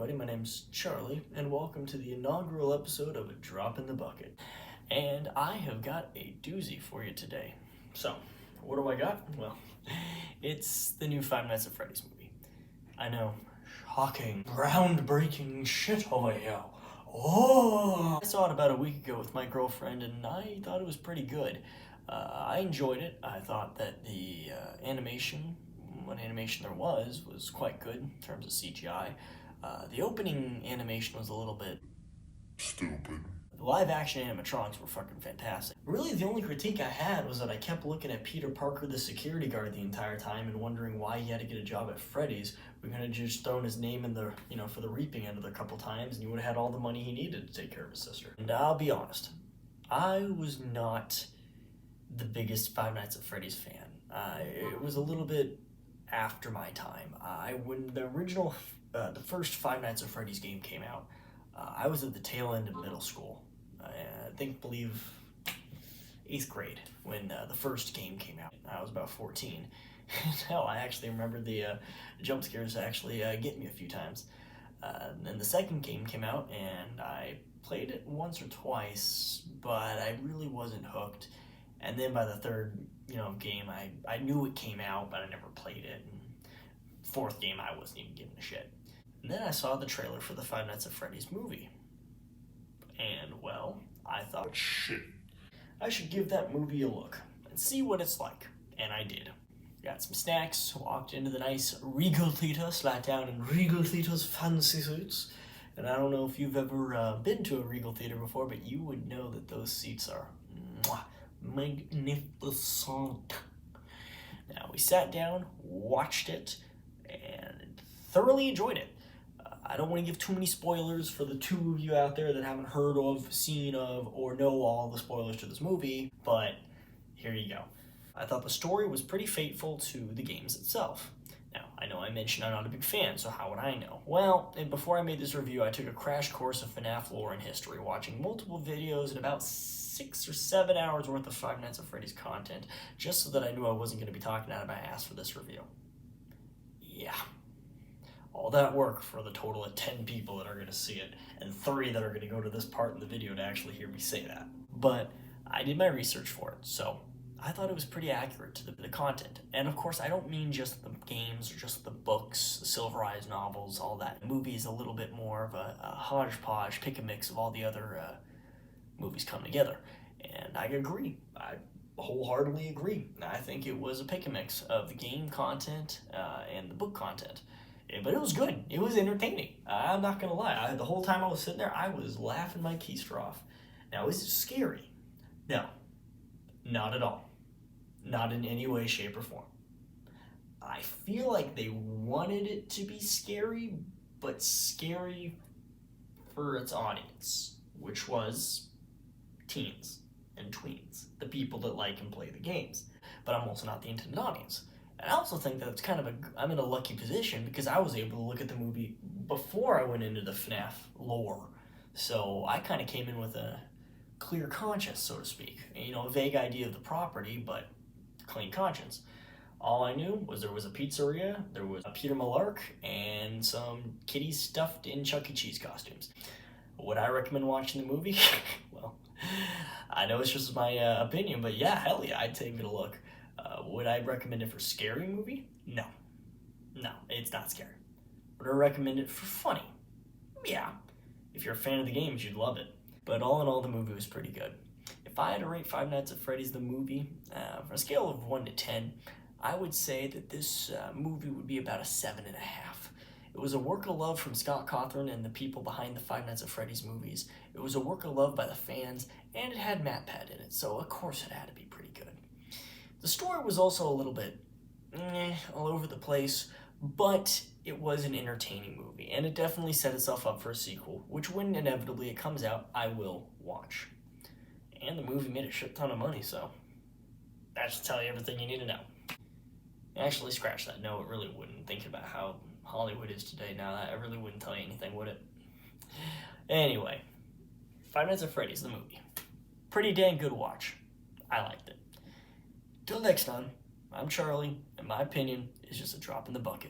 everybody, my name's Charlie, and welcome to the inaugural episode of A Drop in the Bucket. And I have got a doozy for you today. So, what do I got? Well, it's the new Five Nights at Freddy's movie. I know, shocking, groundbreaking shit over here. Oh! I saw it about a week ago with my girlfriend, and I thought it was pretty good. I enjoyed it. I thought that the animation, what animation there was quite good in terms of CGI. The opening animation was a little bit stupid. The live action animatronics were fucking fantastic. Really, the only critique I had was that I kept looking at Peter Parker, the security guard, the entire time and wondering why he had to get a job at Freddy's. We could have just thrown his name in the, for the reaping end of it a couple times, and he would have had all the money he needed to take care of his sister. And I'll be honest, I was not the biggest Five Nights at Freddy's fan. It was a little bit after my time. When the original, the first Five Nights at Freddy's game came out, I was at the tail end of middle school. I believe 8th grade when the first game came out. I was about 14. Hell, I actually remember the jump scares actually get me a few times. Then the second game came out and I played it once or twice, but I really wasn't hooked. And then by the third, game, I knew it came out, but I never played it. And fourth game, I wasn't even giving a shit. And then I saw the trailer for the Five Nights at Freddy's movie. And, well, I thought, shit, I should give that movie a look and see what it's like. And I did. Got some snacks, walked into the nice Regal Theater, sat down in Regal Theater's fancy suits. And I don't know if you've ever been to a Regal Theater before, but you would know that those seats are magnificent. Now, we sat down, watched it, and thoroughly enjoyed it. I don't want to give too many spoilers for the two of you out there that haven't heard of, seen of, or know all the spoilers to this movie, but here you go. I thought the story was pretty faithful to the games itself. Now, I know I mentioned I'm not a big fan, so how would I know? Well, and before I made this review, I took a crash course of FNAF lore and history, watching multiple videos and about 6 or 7 hours worth of Five Nights at Freddy's content, just so that I knew I wasn't going to be talking out of my ass for this review. Yeah. All that work for the total of 10 people that are going to see it, and 3 that are going to go to this part in the video to actually hear me say that. But I did my research for it, so I thought it was pretty accurate to the content. And of course, I don't mean just the games or just the books, the Silver Eyes novels, all that. The movie is a little bit more of a hodgepodge, pick a mix of all the other movies come together. And I agree. I wholeheartedly agree. I think it was a pick a mix of the game content and the book content. But it was good. It was entertaining. I'm not going to lie. The whole time I was sitting there, I was laughing my keister off. Now, is it scary? No. Not at all. Not in any way, shape, or form. I feel like they wanted it to be scary, but scary for its audience, which was teens and tweens, the people that like and play the games. But I'm also not the intended audience. And I also think that it's kind of I'm in a lucky position because I was able to look at the movie before I went into the FNAF lore. So I kind of came in with a clear conscience, so to speak. A vague idea of the property, but clean conscience. All I knew was there was a pizzeria, there was a Peter Malark, and some kitties stuffed in Chuck E. Cheese costumes. Would I recommend watching the movie? Well, I know it's just my opinion, but yeah, hell yeah, I'd take it a look. Would I recommend it for scary movie? No. No, it's not scary. Would I recommend it for funny? Yeah. If you're a fan of the games, you'd love it. But all in all, the movie was pretty good. If I had to rate Five Nights at Freddy's the movie, from a scale of 1 to 10, I would say that this movie would be about a 7.5. It was a work of love from Scott Cawthon and the people behind the Five Nights at Freddy's movies. It was a work of love by the fans, and it had MatPat in it, so of course it had to be pretty good. The story was also a little bit all over the place, but it was an entertaining movie, and it definitely set itself up for a sequel, which when inevitably it comes out, I will watch. And the movie made a shit ton of money, so that should tell you everything you need to know. Actually, scratch that. No, it really wouldn't. Thinking about how Hollywood is today now, that really wouldn't tell you anything, would it? Anyway, Five Nights at Freddy's, the movie. Pretty dang good watch. I liked it. Till next time, I'm Charlie, and my opinion is just a drop in the bucket.